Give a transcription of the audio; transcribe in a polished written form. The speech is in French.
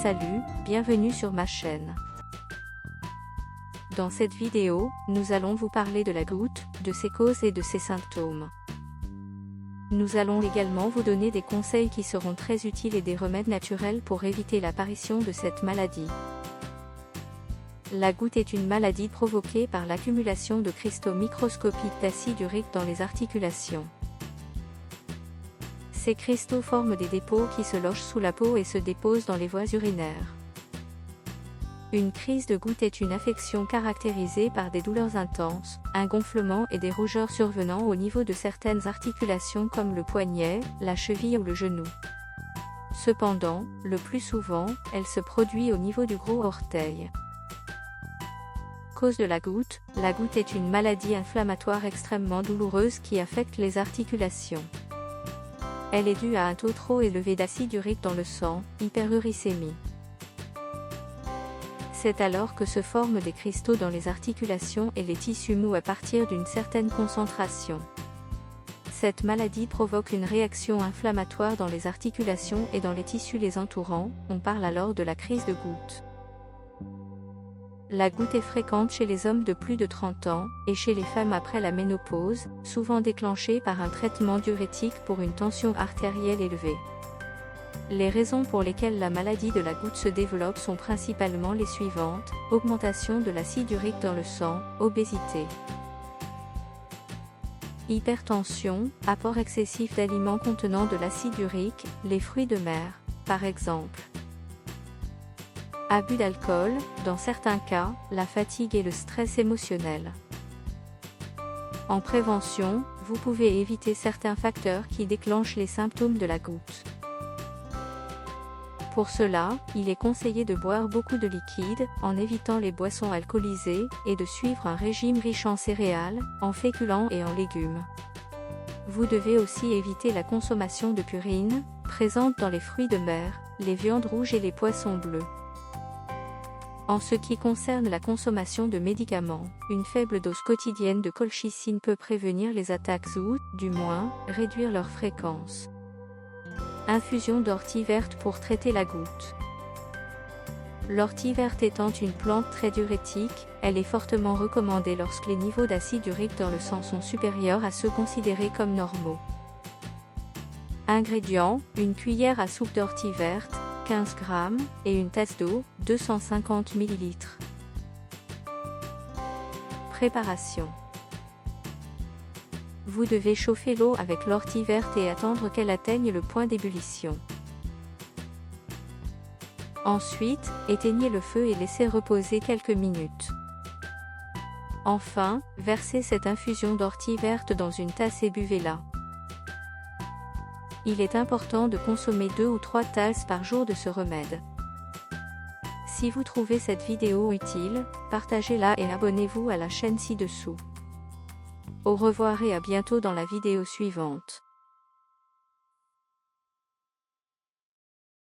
Salut, bienvenue sur ma chaîne. Dans cette vidéo, nous allons vous parler de la goutte, de ses causes et de ses symptômes. Nous allons également vous donner des conseils qui seront très utiles et des remèdes naturels pour éviter l'apparition de cette maladie. La goutte est une maladie provoquée par l'accumulation de cristaux microscopiques d'acide urique dans les articulations. Ces cristaux forment des dépôts qui se logent sous la peau et se déposent dans les voies urinaires. Une crise de goutte est une affection caractérisée par des douleurs intenses, un gonflement et des rougeurs survenant au niveau de certaines articulations comme le poignet, la cheville ou le genou. Cependant, le plus souvent, elle se produit au niveau du gros orteil. Cause de la goutte est une maladie inflammatoire extrêmement douloureuse qui affecte les articulations. Elle est due à un taux trop élevé d'acide urique dans le sang, hyperuricémie. C'est alors que se forment des cristaux dans les articulations et les tissus mous à partir d'une certaine concentration. Cette maladie provoque une réaction inflammatoire dans les articulations et dans les tissus les entourant, on parle alors de la crise de goutte. La goutte est fréquente chez les hommes de plus de 30 ans, et chez les femmes après la ménopause, souvent déclenchée par un traitement diurétique pour une tension artérielle élevée. Les raisons pour lesquelles la maladie de la goutte se développe sont principalement les suivantes: augmentation de l'acide urique dans le sang, obésité, hypertension, apport excessif d'aliments contenant de l'acide urique, les fruits de mer, par exemple. Abus d'alcool, dans certains cas, la fatigue et le stress émotionnel. En prévention, vous pouvez éviter certains facteurs qui déclenchent les symptômes de la goutte. Pour cela, il est conseillé de boire beaucoup de liquide, en évitant les boissons alcoolisées, et de suivre un régime riche en céréales, en féculents et en légumes. Vous devez aussi éviter la consommation de purine, présente dans les fruits de mer, les viandes rouges et les poissons bleus. En ce qui concerne la consommation de médicaments, une faible dose quotidienne de colchicine peut prévenir les attaques ou, du moins, réduire leur fréquence. Infusion d'ortie verte pour traiter la goutte. L'ortie verte étant une plante très diurétique, elle est fortement recommandée lorsque les niveaux d'acide urique dans le sang sont supérieurs à ceux considérés comme normaux. Ingrédients: une cuillère à soupe d'ortie verte, 15 g, et une tasse d'eau, 250 ml. Préparation. Vous devez chauffer l'eau avec l'ortie verte et attendre qu'elle atteigne le point d'ébullition. Ensuite, éteignez le feu et laissez reposer quelques minutes. Enfin, versez cette infusion d'ortie verte dans une tasse et buvez-la. Il est important de consommer 2 ou 3 tasses par jour de ce remède. Si vous trouvez cette vidéo utile, partagez-la et abonnez-vous à la chaîne ci-dessous. Au revoir et à bientôt dans la vidéo suivante.